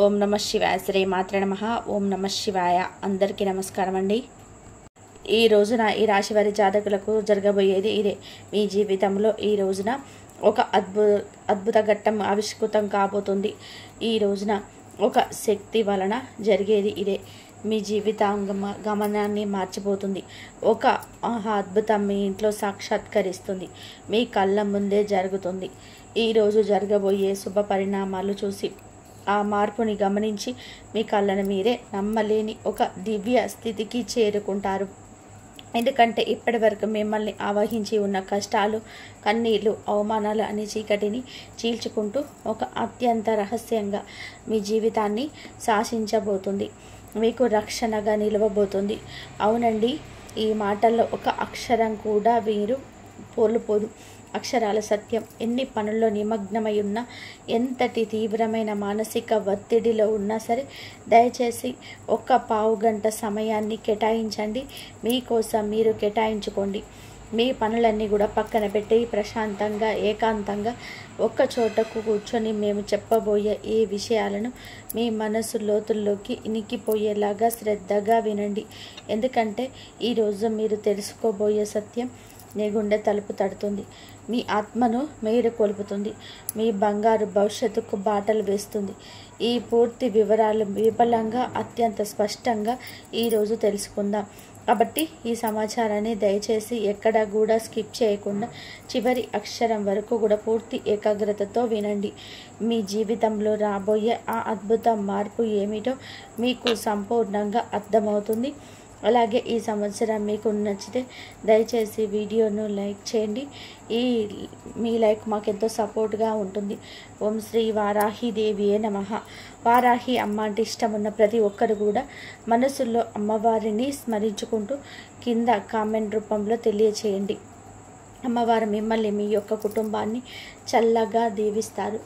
ఓం నమ శివాయ. శ్రీ మాత్రే నమః. ఓం నమ శివాయ. అందరికీ నమస్కారం అండి. ఈ రోజున ఈ రాశి వారి జాతకులకు జరగబోయేది ఇదే. మీ జీవితంలో ఈ రోజున ఒక అద్భుత ఘట్టం ఆవిష్కృతం కాబోతుంది. ఈ రోజున ఒక శక్తి వలన జరిగేది ఇదే. మీ గమనాన్ని మార్చిపోతుంది. ఒక అద్భుతం మీ ఇంట్లో సాక్షాత్కరిస్తుంది. మీ కళ్ళ ముందే జరుగుతుంది. ఈరోజు జరగబోయే శుభ పరిణామాలు చూసి ఆ మార్పుని గమనించి మీ కళ్ళను మీరే నమ్మలేని ఒక దివ్య స్థితికి చేరుకుంటారు. ఎందుకంటే ఇప్పటి వరకు మిమ్మల్ని ఆవహించి ఉన్న కష్టాలు, కన్నీళ్లు, అవమానాలు అనే చీకటిని చీల్చుకుంటూ ఒక అత్యంత రహస్యంగా మీ జీవితాన్ని శాసించబోతుంది. మీకు రక్షణగా నిలవబోతుంది. అవునండి, ఈ మాటల్లో ఒక అక్షరం కూడా మీరు పోలుపోదు. అక్షరాల సత్యం. ఎన్ని పనుల్లో నిమగ్నమై ఉన్నా, ఎంతటి తీవ్రమైన మానసిక ఒత్తిడిలో ఉన్నా సరే దయచేసి ఒక్క పావుగంట సమయాన్ని కేటాయించండి. మీకోసం మీరు కేటాయించుకోండి. మీ పనులన్నీ కూడా పక్కన పెట్టి ప్రశాంతంగా, ఏకాంతంగా ఒక్క చోటకు కూర్చొని మేము చెప్పబోయే ఈ విషయాలను మీ మనసు లోతుల్లోకి ఇనికిపోయేలాగా శ్రద్ధగా వినండి. ఎందుకంటే ఈరోజు మీరు తెలుసుకోబోయే సత్యం నీ గుండె తలుపు తడుతుంది. మీ ఆత్మను మేలు కొలుపుతుంది. మీ బంగారు భవిష్యత్తుకు బాటలు వేస్తుంది. ఈ పూర్తి వివరాలు విపులంగా, అత్యంత స్పష్టంగా ఈరోజు తెలుసుకుందాం. కాబట్టి ఈ సమాచారాన్ని దయచేసి ఎక్కడా కూడా స్కిప్ చేయకుండా చివరి అక్షరం వరకు కూడా పూర్తి ఏకాగ్రతతో వినండి. మీ జీవితంలో రాబోయే ఆ అద్భుత మార్పు ఏమిటో మీకు సంపూర్ణంగా అర్థమవుతుంది. అలాగే ఈ సంవత్సరం మీకు నచ్చితే దయచేసి వీడియోను లైక్ చేయండి. మీ లైక్ మాకెంతో సపోర్ట్గా ఉంటుంది. ఓం శ్రీ వారాహి దేవియే నమః. వారాహి అమ్మ అంటే ఇష్టం ఉన్న ప్రతి ఒక్కరు కూడా మనసులో అమ్మవారిని స్మరించుకుంటూ కింద కామెంట్ రూపంలో తెలియచేయండి. అమ్మవారు మిమ్మల్ని, మీ యొక్క కుటుంబాన్ని చల్లగా దీవిస్తారు.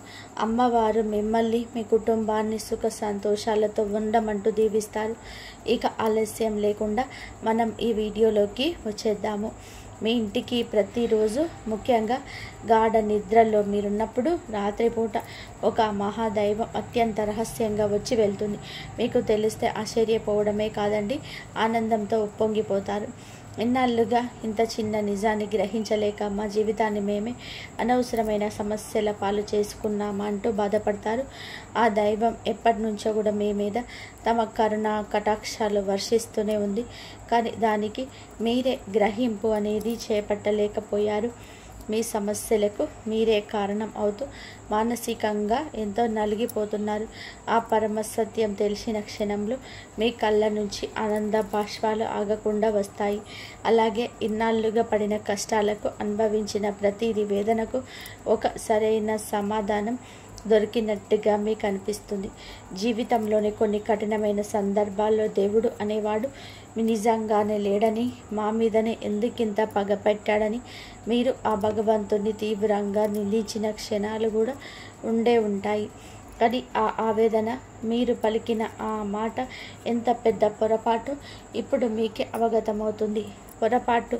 అమ్మవారు మిమ్మల్ని, మీ కుటుంబాన్ని సుఖ సంతోషాలతో ఉండమంటూ దీవిస్తారు. ఇక ఆలస్యం లేకుండా మనం ఈ వీడియోలోకి వచ్చేద్దాము. మీ ఇంటికి ప్రతిరోజు, ముఖ్యంగా గాఢ నిద్రలో మీరున్నప్పుడు రాత్రిపూట ఒక మహాదైవం అత్యంత రహస్యంగా వచ్చి వెళ్తుంది. మీకు తెలిస్తే ఆశ్చర్యపోవడమే కాదండి, ఆనందంతో ఉప్పొంగిపోతారు. ఇన్నాళ్ళుగా ఇంత చిన్న నిజాన్ని గ్రహించలేక మా జీవితాన్ని మేమే అనవసరమైన సమస్యల పాలు చేసుకున్నామా అంటూ బాధపడతారు. ఆ దైవం ఎప్పటి నుంచో కూడా మీ మీద తమ కరుణ కటాక్షాలు వర్షిస్తూనే ఉంది. కానీ దానికి మీరే గ్రహింపు అనేది చేపట్టలేకపోయారు. మీ సమస్యలకు మీరే కారణం అవుతూ మానసికంగా ఎంతో నలిగిపోతున్నారు. ఆ పరమ సత్యం తెలిసిన క్షణంలో మీ కళ్ళ నుంచి ఆనంద బాష్పాలు ఆగకుండా వస్తాయి. అలాగే ఇన్నాళ్ళుగా పడిన కష్టాలకు, అనుభవించిన ప్రతిదీ వేదనకు ఒక సరైన సమాధానం దొరికినట్టుగా మీకు అనిపిస్తుంది. జీవితంలోని కొన్ని కఠినమైన సందర్భాల్లో దేవుడు అనేవాడు నిజంగానే లేడని, మా మీదనే ఎందుకింత పగ పెట్టాడని మీరు ఆ భగవంతుని తీవ్రంగా నిందించిన క్షణాలు కూడా ఉండే ఉంటాయి. కానీ ఆ ఆవేదన, మీరు పలికిన ఆ మాట ఎంత పెద్ద పొరపాటు ఇప్పుడు మీకే అవగతమవుతుంది. పొరపాటు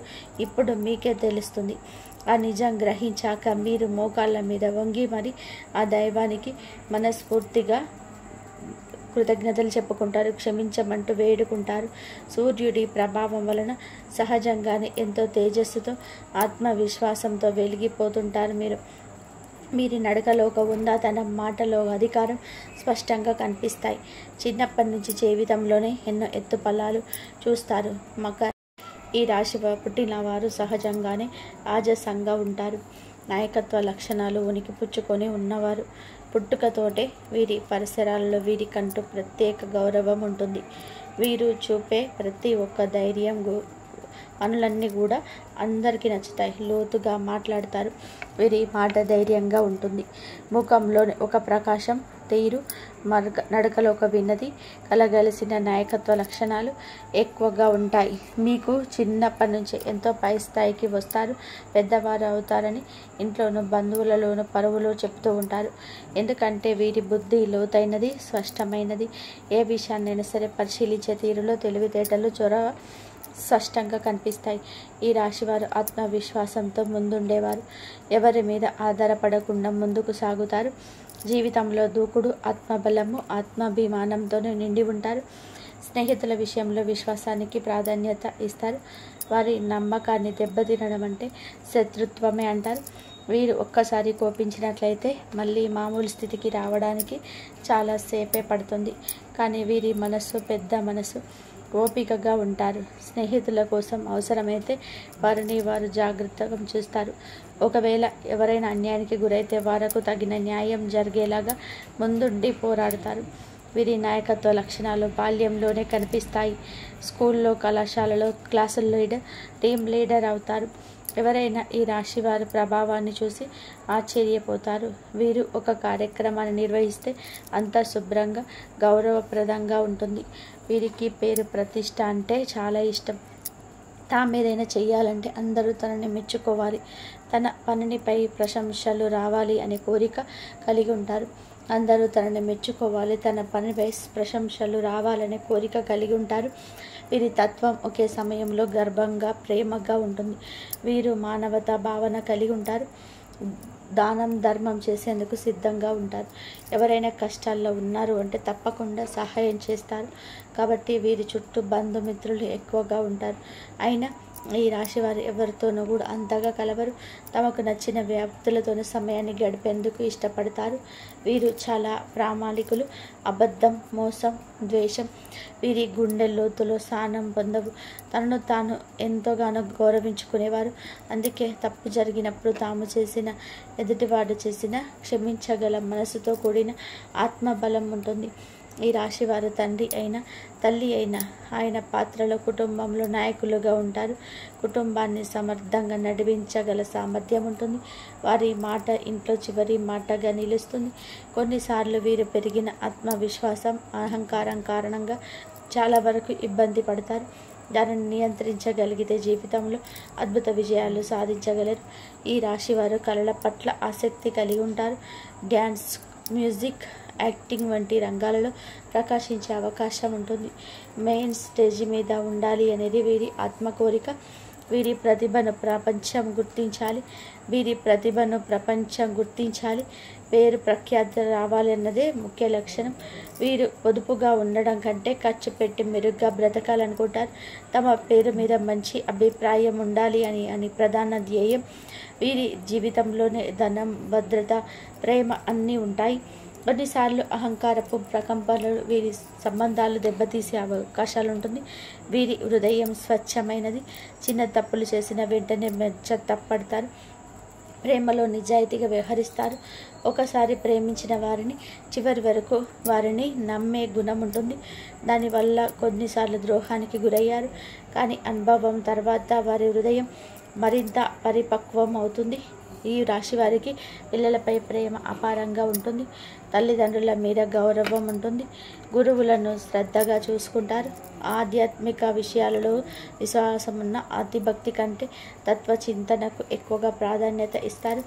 ఇప్పుడు మీకే తెలుస్తుంది. ఆ నిజం గ్రహించాక మీరు మోకాళ్ళ మీద వంగి మరి ఆ దైవానికి మనస్ఫూర్తిగా కృతజ్ఞతలు చెప్పుకుంటారు. క్షమించమంటూ వేడుకుంటారు. సూర్యుడి ప్రభావం వలన సహజంగానే ఎంతో తేజస్సుతో, ఆత్మవిశ్వాసంతో వెలిగిపోతుంటారు. మీరు నడకలో ఒక ఉందాతనం, మాటలో అధికారం స్పష్టంగా కనిపిస్తాయి. చిన్నప్పటి నుంచి జీవితంలోనే ఎన్నో ఎత్తుపల్లాలు చూస్తారు. ఈ రాశి పుట్టిన వారు సహజంగానే రాజసంగా ఉంటారు. నాయకత్వ లక్షణాలు ఉనికి పుచ్చుకొని ఉన్నవారు. పుట్టుకతోటే వీరి పరిసరాల్లో వీరికంటూ ప్రత్యేక గౌరవం ఉంటుంది. వీరు చూపే ప్రతి ఒక్క ధైర్యం పనులన్నీ కూడా అందరికీ నచ్చుతాయి. లోతుగా మాట్లాడతారు. వీరి మాట ధైర్యంగా ఉంటుంది. ముఖంలో ఒక ప్రకాశం, తీరు, నడకలో ఒక విన్నతి కలగలిసిన నాయకత్వ లక్షణాలు ఎక్కువగా ఉంటాయి. మీకు చిన్నప్పటి నుంచి ఎంతో పై స్థాయికి వస్తారు, పెద్దవారు అవుతారని ఇంట్లోనూ బంధువులలోనూ పరువులో చెప్తూ ఉంటారు. ఎందుకంటే వీరి బుద్ధి లోతైనది, స్పష్టమైనది. ఏ విషయాన్నైనా సరే పరిశీలించే తీరులో తెలివితేటలు, చొరవ స్పష్టంగా కనిపిస్తాయి. ఈ రాశివారు ఆత్మవిశ్వాసంతో ముందుండేవారు. ఎవరి మీద ఆధారపడకుండా ముందుకు సాగుతారు. జీవితంలో దూకుడు, ఆత్మబలము, ఆత్మాభిమానంతోనే నిండి ఉంటారు. స్నేహితుల విషయంలో విశ్వాసానికి ప్రాధాన్యత ఇస్తారు. వారి నమ్మకాన్ని దెబ్బతినడం అంటే శత్రుత్వమే అంటారు. వీరు ఒక్కసారి కోపించినట్లయితే మళ్ళీ మామూలు స్థితికి రావడానికి చాలా సేపే పడుతుంది. కానీ వీరి మనస్సు పెద్ద మనసు, ఓపికగా ఉంటారు. స్నేహితుల కోసం అవసరమైతే వారిని వారు జాగ్రత్తగా చూస్తారు. ఒకవేళ ఎవరైనా అన్యాయానికి గురైతే వారికి తగిన న్యాయం జరిగేలాగా ముందుండి పోరాడతారు. వీరి నాయకత్వ లక్షణాలు బాల్యంలోనే కనిపిస్తాయి. స్కూల్లో, కళాశాలలో క్లాసుల లీడర్, టీం లీడర్ అవుతారు. ఎవరైనా ఈ రాశి వారి ప్రభావాన్ని చూసి ఆశ్చర్యపోతారు. వీరు ఒక కార్యక్రమాన్ని నిర్వహిస్తే అంతా శుభ్రంగా, గౌరవప్రదంగా ఉంటుంది. వీరికి పేరు ప్రతిష్ట అంటే చాలా ఇష్టం. తామేదైనా చెయ్యాలంటే అందరూ తనని మెచ్చుకోవాలి, తన పనినిపై ప్రశంసలు రావాలి అనే కోరిక కలిగి ఉంటారు. అందరూ తనని మెచ్చుకోవాలి, తన పనిపై ప్రశంసలు రావాలనే కోరిక కలిగి ఉంటారు. వీరి తత్వం ఒకే సమయంలో గర్వంగా, ప్రేమగా ఉంటుంది. వీరు మానవతా భావన కలిగి ఉంటారు. దానం, ధర్మం చేసేందుకు సిద్ధంగా ఉంటారు. ఎవరైనా కష్టాల్లో ఉన్నారు అంటే తప్పకుండా సహాయం చేస్తారు. కాబట్టి వీరి చుట్టూ బంధుమిత్రులు ఎక్కువగా ఉంటారు. అయినా ఈ రాశి వారు ఎవరితోనూ కూడా అంతగా కలవరు. తమకు నచ్చిన వ్యక్తులతోనూ సమయాన్ని గడిపేందుకు ఇష్టపడతారు. వీరు చాలా ప్రామాణికులు. అబద్ధం, మోసం, ద్వేషం వీరి గుండె లోతులో స్థానం పొందవు. తనను తాను ఎంతోగానో గౌరవించుకునేవారు. అందుకే తప్పు జరిగినప్పుడు తాము చేసిన, ఎదుటివాడు చేసిన క్షమించగల మనసుతో కూడిన ఆత్మబలం ఉంటుంది. ఈ రాశి వారు తండ్రి అయినా, తల్లి అయినా ఆయన పాత్రలో కుటుంబంలో నాయకులుగా ఉంటారు. కుటుంబాన్ని సమర్థంగా నడిపించగల సామర్థ్యం ఉంటుంది. వారి మాట ఇంట్లో చివరి మాటగా నిలుస్తుంది. కొన్నిసార్లు వీరు పెరిగిన ఆత్మవిశ్వాసం, అహంకారం కారణంగా చాలా వరకు ఇబ్బంది పడతారు. దానిని నియంత్రించగలిగితే జీవితంలో అద్భుత విజయాలు సాధించగలరు. ఈ రాశి వారు కళల పట్ల ఆసక్తి కలిగి ఉంటారు. డ్యాన్స్, మ్యూజిక్, యాక్టింగ్ వంటి రంగాలలో ప్రకాశించే అవకాశం ఉంటుంది. మెయిన్ స్టేజ్ మీద ఉండాలి అనేది వీరి ఆత్మ కోరిక. వీరి ప్రతిభను ప్రపంచం గుర్తించాలి. పేరు ప్రఖ్యాతి రావాలి అన్నదే ముఖ్య లక్షణం. వీరు పొదుపుగా ఉండడం కంటే ఖర్చు పెట్టి మెరుగ్గా బ్రతకాలనుకుంటారు. తమ పేరు మీద మంచి అభిప్రాయం ఉండాలి అని ప్రధాన ధ్యేయం. వీరి జీవితంలోనే ధనం, భద్రత, ప్రేమ అన్నీ ఉంటాయి. కొన్నిసార్లు అహంకారపు ప్రకంపనలు వీరి సంబంధాలు దెబ్బతీసే అవకాశాలు ఉంటుంది. వీరి హృదయం స్వచ్ఛమైనది. చిన్న తప్పులు చేసిన వెంటనే తప్పడతారు. ప్రేమలో నిజాయితీగా వ్యవహరిస్తారు. ఒకసారి ప్రేమించిన వారిని చివరి వరకు వారిని నమ్మే గుణం ఉంటుంది. దానివల్ల కొన్నిసార్లు ద్రోహానికి గురయ్యారు. కానీ అనుభవం తర్వాత వారి హృదయం మరింత పరిపక్వం అవుతుంది. ఈ రాశి వారికి పిల్లలపై ప్రేమ అపారంగా ఉంటుంది. తల్లిదండ్రుల మీద గౌరవం ఉంటుంది. గురువులను శ్రద్ధగా చూసుకుంటారు. ఆధ్యాత్మిక విషయాలలో విశ్వాసం ఉన్న అతిభక్తి కంటే తత్వచింతనకు ఎక్కువగా ప్రాధాన్యత ఇస్తారు.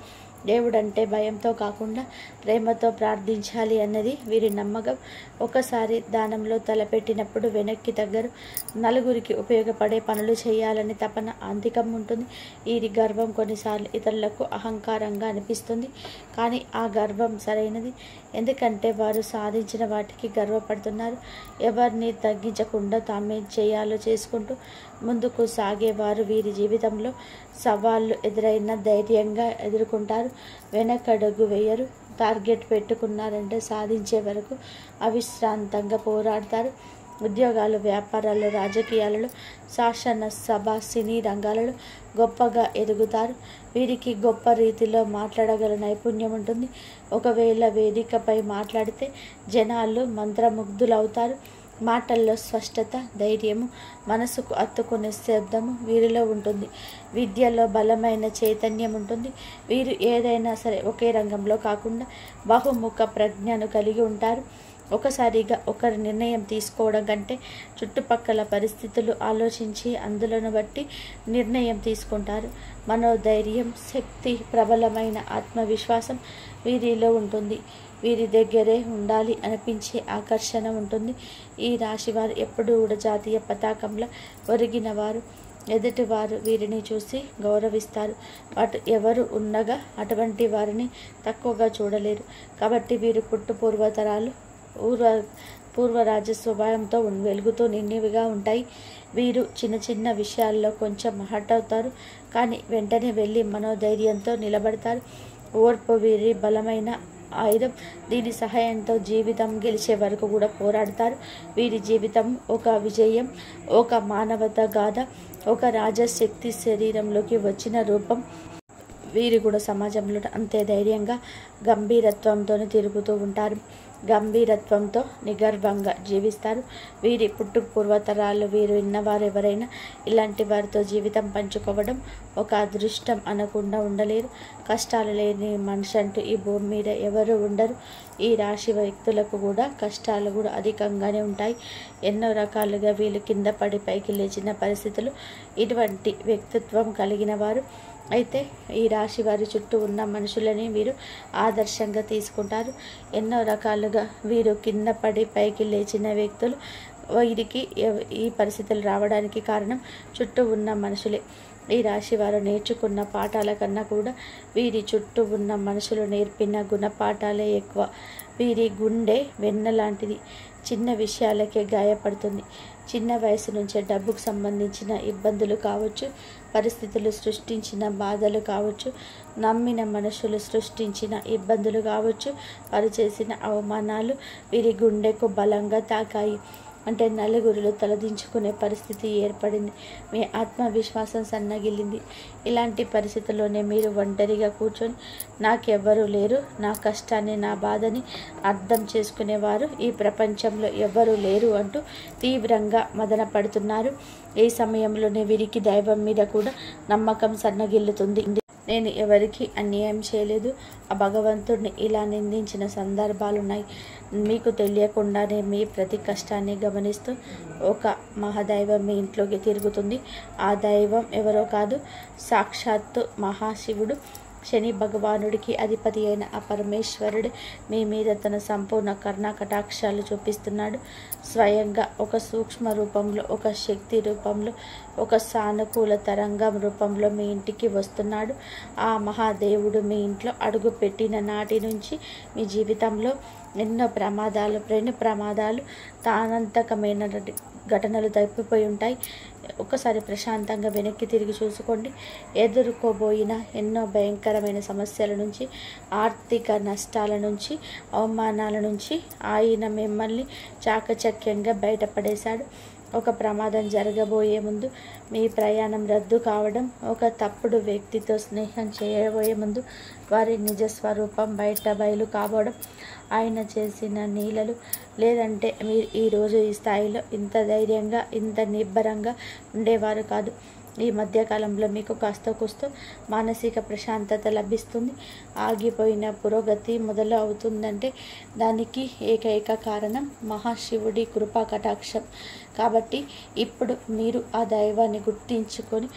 దేవుడంటే భయంతో కాకుండా ప్రేమతో ప్రార్థించాలి అన్నది వీరి నమ్మకం. ఒకసారి దానంలో తలపెట్టినప్పుడు వెనక్కి తగ్గరు. నలుగురికి ఉపయోగపడే పనులు చేయాలని తపన అంతికం ఉంటుంది. వీరి గర్వం కొన్నిసార్లు ఇతరులకు అహంకారంగా అనిపిస్తుంది. కానీ ఆ గర్వం సరైనది. ఎందుకంటే వారు సాధించిన వాటికి గర్వపడుతున్నారు. ఎవరిని తగ్గించకుండా తామేం చేయాలో చేసుకుంటూ ముందుకు సాగేవారు. వీరి జీవితంలో సవాళ్ళు ఎదురైనా ధైర్యంగా ఎదుర్కొంటారు. వెనకడుగు వేయరు. టార్గెట్ పెట్టుకున్నారంటే సాధించే వరకు అవిశ్రాంతంగా పోరాడతారు. ఉద్యోగాలు, వ్యాపారాలు, రాజకీయాలలో, శాసన సభ, సినీ రంగాలలో గొప్పగా ఎదుగుతారు. వీరికి గొప్ప రీతిలో మాట్లాడగల నైపుణ్యం ఉంటుంది. ఒకవేళ వేదికపై మాట్లాడితే జనాలు మంత్రముగ్ధులవుతారు. మాటల్లో స్పష్టత, ధైర్యము, మనసుకు హత్తుకునే శబ్దము వీరిలో ఉంటుంది. విద్యలో బలమైన చైతన్యం ఉంటుంది. వీరు ఏదైనా సరే ఒకే రంగంలో కాకుండా బహుముఖ ప్రజ్ఞను కలిగి ఉంటారు. ఒకసారిగా ఒకరి నిర్ణయం తీసుకోవడం కంటే చుట్టుపక్కల పరిస్థితులు ఆలోచించి అందులను బట్టి నిర్ణయం తీసుకుంటారు. మనోధైర్యం, శక్తి, ప్రబలమైన ఆత్మవిశ్వాసం వీరిలో ఉంటుంది. వీరి దగ్గరే ఉండాలి అనిపించే ఆకర్షణ ఉంటుంది. ఈ రాశివారు ఎప్పుడూ కూడా జాతీయ పతాకంలో ఒరిగిన వారు. ఎదుటివారు వీరిని చూసి గౌరవిస్తారు. బట్ ఎవరు ఉండగా అటువంటి వారిని తక్కువగా చూడలేరు. కాబట్టి వీరు పూర్వతరాలు పూర్వరాజ స్వభావంతో వెలుగుతూ నిండివిగా ఉంటాయి. వీరు చిన్న చిన్న విషయాల్లో కొంచెం హర్ట్ అవుతారు, కానీ వెంటనే వెళ్ళి మనోధైర్యంతో నిలబడతారు. ఓర్పు వీరి బలమైన ఆయుధం. దీని సహాయంతో జీవితం గెలిచే వరకు కూడా పోరాడతారు. వీరి జీవితం ఒక విజయం, ఒక మానవత గాథ, ఒక రాజశక్తి శరీరంలోకి వచ్చిన రూపం. వీరు కూడా సమాజంలో అంతే ధైర్యంగా గంభీరత్వంతో తిరుగుతూ ఉంటారు. గంభీరత్వంతో నిగర్వంగా జీవిస్తారు. వీరి పూర్వతరాలు వీరు విన్నవారు ఎవరైనా ఇలాంటి వారితో జీవితం పంచుకోవడం ఒక అదృష్టం అనకుండా ఉండలేరు. కష్టాలు లేని మనిషి అంటూ ఈ భూమి మీద ఎవరు ఉండరు. ఈ రాశి వ్యక్తులకు కూడా కష్టాలు కూడా అధికంగానే ఉంటాయి. ఎన్నో రకాలుగా వీళ్ళు కింద పడి పైకి లేచిన పరిస్థితులు. ఇటువంటి వ్యక్తిత్వం కలిగిన వారు అయితే ఈ రాశి వారి చుట్టూ ఉన్న మనుషులని వీరు ఆదర్శంగా తీసుకుంటారు. ఎన్నో రకాలుగా వీరు కింద పడి పైకి లేచిన వ్యక్తులు. వీరికి ఈ పరిస్థితులు రావడానికి కారణం చుట్టూ ఉన్న మనుషులే. ఈ రాశి వారు నేర్చుకున్న పాఠాల కన్నా కూడా వీరి చుట్టూ ఉన్న మనుషులు నేర్పిన గుణపాఠాలే ఎక్కువ. వీరి గుండె వెన్న లాంటిది. చిన్న విషయాలకే గాయపడుతుంది. చిన్న వయసు నుంచే డబ్బుకు సంబంధించిన ఇబ్బందులు కావచ్చు, పరిస్థితులు సృష్టించిన బాధలు కావచ్చు, నమ్మిన మనుషులు సృష్టించిన ఇబ్బందులు కావచ్చు, వారు చేసిన అవమానాలు వీరి గుండెకు బలంగా తాకాయి. అంటే నలుగురిలో తలదించుకునే పరిస్థితి ఏర్పడింది. మీ ఆత్మవిశ్వాసం సన్నగిల్లింది. ఇలాంటి పరిస్థితుల్లోనే మీరు ఒంటరిగా కూర్చొని నాకెవ్వరూ లేరు, నా కష్టాన్ని నా బాధని అర్థం చేసుకునేవారు ఈ ప్రపంచంలో ఎవ్వరూ లేరు అంటూ తీవ్రంగా మదన పడుతున్నారు. ఈ సమయంలోనే వీరికి దైవం మీద కూడా నమ్మకం సన్నగిల్లుతుంది. నేను ఎవరికి అన్యాయం చేయలేదు, ఆ భగవంతుడిని ఇలా నిందించిన సందర్భాలున్నాయి. మీకు తెలియకుండానే మీ ప్రతి కష్టాన్ని గమనిస్తూ ఒక మహాదైవం మీ ఇంట్లోకి తిరుగుతుంది. ఆ దైవం ఎవరో కాదు, సాక్షాత్తు మహాశివుడు, శని భగవానుడికి అధిపతి అయిన ఆ పరమేశ్వరుడు మీ మీద తన సంపూర్ణ కరుణా కటాక్షాలు చూపిస్తున్నాడు. స్వయంగా ఒక సూక్ష్మ రూపంలో, ఒక శక్తి రూపంలో, ఒక సానుకూల తరంగం రూపంలో మీ ఇంటికి వస్తున్నాడు. ఆ మహాదేవుడు మీ ఇంట్లో అడుగు పెట్టిన నాటి నుంచి మీ జీవితంలో ఎన్నో ప్రమాదాలు తానంతకమైన ఘటనలు తప్పిపోయి ఉంటాయి. ఒకసారి ప్రశాంతంగా వెనక్కి తిరిగి చూసుకోండి. ఎదుర్కోబోయిన ఎన్నో భయంకరమైన సమస్యల నుంచి, ఆర్థిక నష్టాల నుంచి, అవమానాల నుంచి ఆయన మిమ్మల్ని చాకచక్యంగా బయటపడేశాడు. ఒక ప్రమాదం జరగబోయే ముందు, మీ ప్రయాణం రద్దు కావడం, ఒక తప్పుడు వ్యక్తితో స్నేహం చేయబోయే ముందు వారి నిజస్వరూపం బయలు కావడం, ఆయన చేసిన నీళ్ళలు, లేదంటే మీరు ఈరోజు ఈ స్థాయిలో ఇంత ధైర్యంగా ఇంత నిబ్బరంగా ఉండేవారు కాదు. ఈ మధ్యకాలంలో మీకు కాస్త కూస్తో మానసిక ప్రశాంతత లభిస్తుంది. ఆగిపోయిన పురోగతి మొదలు అవుతుందంటే దానికి ఏకైక కారణం మహాశివుడి కృపా కటాక్షం. కాబట్టి ఇప్పుడు మీరు ఆ దైవాన్ని గుర్తించుకొని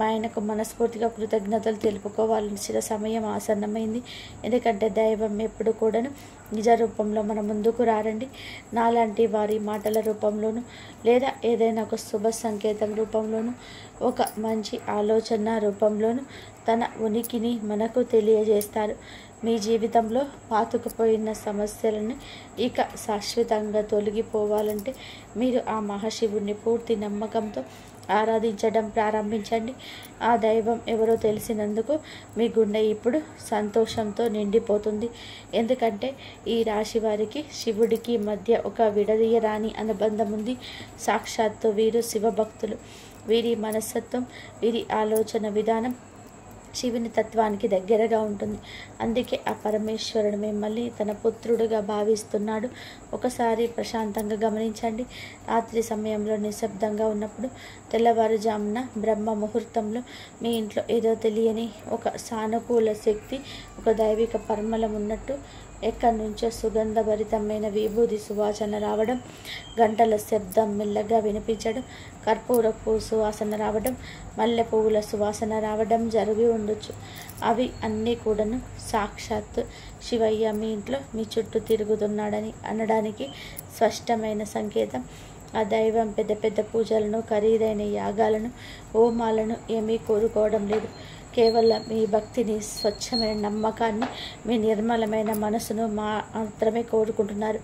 ఆయనకు మనస్ఫూర్తిగా కృతజ్ఞతలు తెలుపుకోవాల్సిన సమయం ఆసన్నమైంది. ఎందుకంటే దైవం ఎప్పుడు కూడాను నిజ రూపంలో మన ముందుకు రారండి. నాలాంటి వారి మాటల రూపంలోనూ, లేదా ఏదైనా ఒక శుభ సంకేతం రూపంలోనూ, ఒక మంచి ఆలోచన రూపంలోనూ తన ఉనికిని మనకు తెలియజేస్తారు. మీ జీవితంలో పాతుకుపోయిన సమస్యలను ఇక శాశ్వతంగా తొలగిపోవాలంటే మీరు ఆ మహాశివుడిని పూర్తి నమ్మకంతో ఆరాధించడం ప్రారంభించండి. ఆ దైవం ఎవరో తెలిసినందుకు మీ గుండె ఇప్పుడు సంతోషంతో నిండిపోతుంది. ఎందుకంటే ఈ రాశి వారికి శివుడికి మధ్య ఒక విడదీయరాని అనుబంధం ఉంది. సాక్షాత్తు వీరు శివభక్తులు. వీరి మనస్తత్వం, వీరి ఆలోచన విధానం శివుని తత్వానికి దగ్గరగా ఉంటుంది. అందుకే ఆ పరమేశ్వరుడు మిమ్మల్ని తన పుత్రుడుగా భావిస్తున్నాడు. ఒకసారి ప్రశాంతంగా గమనించండి. రాత్రి సమయంలో నిశ్శబ్దంగా ఉన్నప్పుడు, తెల్లవారుజామున బ్రహ్మ ముహూర్తంలో మీ ఇంట్లో ఏదో తెలియని ఒక సానుకూల శక్తి, ఒక దైవిక పరిమళం ఉన్నట్టు ఎక్కడి నుంచో సుగంధభరితమైన విభూది సువాసన రావడం, గంటల శబ్దం మెల్లగా వినిపించడం, కర్పూరపు సువాసన రావడం, మల్లె పువ్వుల సువాసన రావడం జరిగి ఉండొచ్చు. అవి అన్నీ కూడాను సాక్షాత్తు శివయ్య మీ ఇంట్లో మీ చుట్టూ తిరుగుతున్నాడని అనడానికి స్పష్టమైన సంకేతం. ఆ దైవం పెద్ద పెద్ద పూజలను, ఖరీదైన యాగాలను, హోమాలను ఏమీ కోరుకోవడం లేదు. కేవలం మీ భక్తిని, స్వచ్ఛమైన నమ్మకాన్ని, మీ నిర్మలమైన మనసును మాత్రమే కోరుకుంటున్నారు.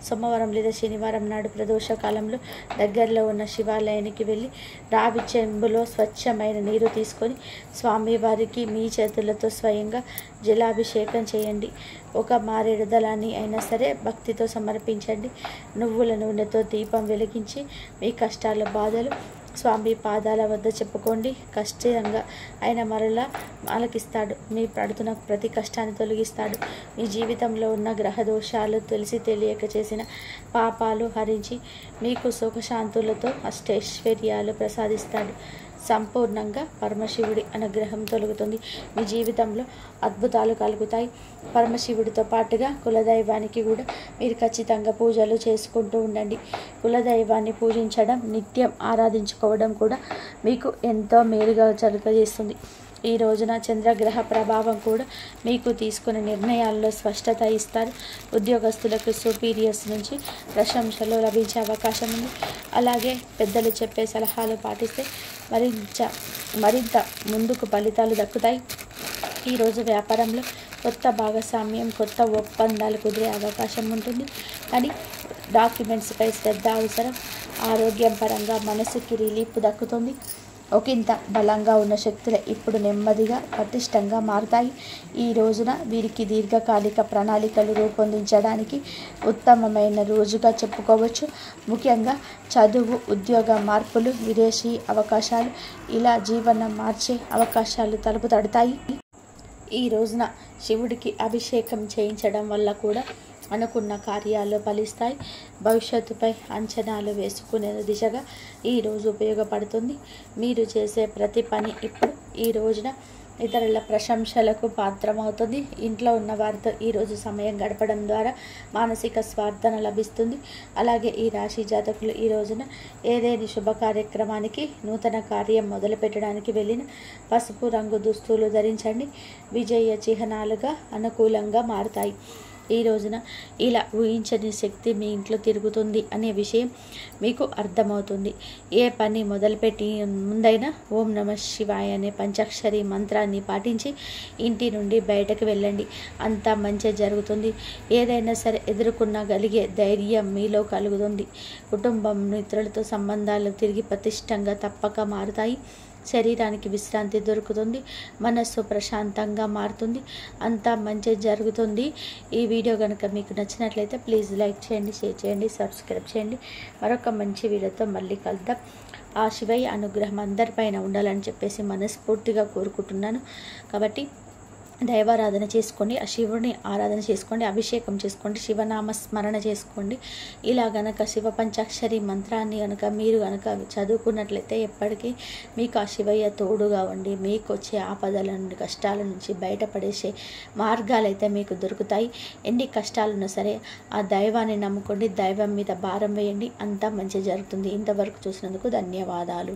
సోమవారం లేదా శనివారం నాడు ప్రదోష కాలంలో దగ్గరలో ఉన్న శివాలయానికి వెళ్ళి రావి చెంబులో స్వచ్ఛమైన నీరు తీసుకొని స్వామివారికి మీ చేతులతో స్వయంగా జలాభిషేకం చేయండి. ఒక మారేడు దళాన్ని అయినా సరే భక్తితో సమర్పించండి. నువ్వుల నూనెతో దీపం వెలిగించి మీ కష్టాల, బాధలు స్వామి పాదాల వద్ద చెప్పుకోండి. ఖచ్చితంగా ఆయన మరలా ఆలకిస్తాడు. మీ పడుతున్న ప్రతి కష్టాన్ని తొలగిస్తాడు. మీ జీవితంలో ఉన్న గ్రహ దోషాలు, తెలిసి తెలియక చేసిన పాపాలు హరించి మీకు సుఖశాంతులతో అష్టైశ్వర్యాలు ప్రసాదిస్తాడు. సంపూర్ణంగా పరమశివుడి అనుగ్రహం తొలగుతుంది. మీ జీవితంలో అద్భుతాలు కలుగుతాయి. పరమశివుడితో పాటుగా కులదైవానికి కూడా మీరు ఖచ్చితంగా పూజలు చేసుకుంటూ ఉండండి. కులదైవాన్ని పూజించడం, నిత్యం ఆరాధించుకోవడం కూడా మీకు ఎంతో మేలుగా జరగజేస్తుంది. ఈ రోజున చంద్రగ్రహ ప్రభావం కూడా మీకు తీసుకునే నిర్ణయాల్లో స్పష్టత ఇస్తారు. ఉద్యోగస్తులకు సుపీరియర్స్ నుంచి ప్రశంసలు లభించే అవకాశం ఉంది. అలాగే పెద్దలు చెప్పే సలహాలు పాటిస్తే మరింత ముందుకు ఫలితాలు దక్కుతాయి. ఈరోజు వ్యాపారంలో కొత్త భాగస్వామ్యం, కొత్త ఒప్పందాలు కుదిరే అవకాశం ఉంటుంది. కానీ డాక్యుమెంట్స్పై శ్రద్ధ అవసరం. ఆరోగ్యం పరంగా మనసుకి రిలీఫ్ దక్కుతుంది. ఒకంత బలంగా ఉన్న శక్తులు ఇప్పుడు నెమ్మదిగా పటిష్టంగా మారుతాయి. ఈ రోజున వీరికి దీర్ఘకాలిక ప్రణాళికలు రూపొందించడానికి ఉత్తమమైన రోజుగా చెప్పుకోవచ్చు. ముఖ్యంగా చదువు, ఉద్యోగ మార్పులు, విదేశీ అవకాశాలు, ఇలా జీవనం మార్చే అవకాశాలు తలుపు తడతాయి. ఈ రోజున శివుడికి అభిషేకం చేయించడం వల్ల కూడా అనుకున్న కార్యాలు ఫలిస్తాయి. భవిష్యత్తుపై అంచనాలు వేసుకునే దిశగా ఈరోజు ఉపయోగపడుతుంది. మీరు చేసే ప్రతి పని ఇప్పుడు ఈ రోజున ఇతరుల ప్రశంసలకు పాత్రమవుతుంది. ఇంట్లో ఉన్న వారితో ఈరోజు సమయం గడపడం ద్వారా మానసిక స్వార్థన లభిస్తుంది. అలాగే ఈ రాశి జాతకులు ఈ రోజున ఏదేని శుభ కార్యక్రమానికి, నూతన కార్యం మొదలుపెట్టడానికి వెళ్ళిన పసుపు రంగు దుస్తులు ధరించండి. విజయ చిహ్నాలుగా అనుకూలంగా మారుతాయి. ఈ రోజున ఇలా ఊహించని శక్తి మీ ఇంట్లో తిరుగుతుంది అనే విషయం మీకు అర్థమవుతుంది. ఏ పని మొదలుపెట్టి ముందైనా ఓం నమః శివాయ అనే పంచాక్షరి మంత్రాన్ని పాటించి ఇంటి నుండి బయటకు వెళ్ళండి. అంతా మంచి జరుగుతుంది. ఏదైనా సరే ఎదుర్కొనగలిగే ధైర్యం మీలో కలుగుతుంది. కుటుంబం, మిత్రులతో సంబంధాలు తిరిగి పటిష్టంగా తప్పక మారుతాయి. శరీరానికి విశ్రాంతి దొరుకుతుంది. మనస్సు ప్రశాంతంగా మారుతుంది. అంతా మంచి జరుగుతుంది. ఈ వీడియో కనుక మీకు నచ్చినట్లయితే ప్లీజ్ లైక్ చేయండి, షేర్ చేయండి, సబ్స్క్రైబ్ చేయండి. మరొక మంచి వీడియోతో మళ్ళీ కలుద్దాం. ఆ శివయ్య అనుగ్రహం అందరిపైన ఉండాలని చెప్పేసి మనస్ఫూర్తిగా కోరుకుంటున్నాను. కాబట్టి దైవారాధన చేసుకోండి, ఆ శివుని ఆరాధన చేసుకోండి, అభిషేకం చేసుకోండి, శివనామ స్మరణ చేసుకోండి. ఇలా గనక శివ పంచాక్షరి మంత్రాన్ని మీరు గనక చదువుకున్నట్లయితే ఎప్పటికీ మీకు ఆ శివయ్య తోడుగా ఉండి మీకు వచ్చే ఆపదల నుండి, కష్టాల నుంచి బయటపడేసే మార్గాలైతే మీకు దొరుకుతాయి. ఎన్ని కష్టాలున్నా సరే ఆ దైవాన్ని నమ్ముకోండి, దైవం మీద భారం వేయండి. అంతా మంచి జరుగుతుంది. ఇంతవరకు చూసినందుకు ధన్యవాదాలు.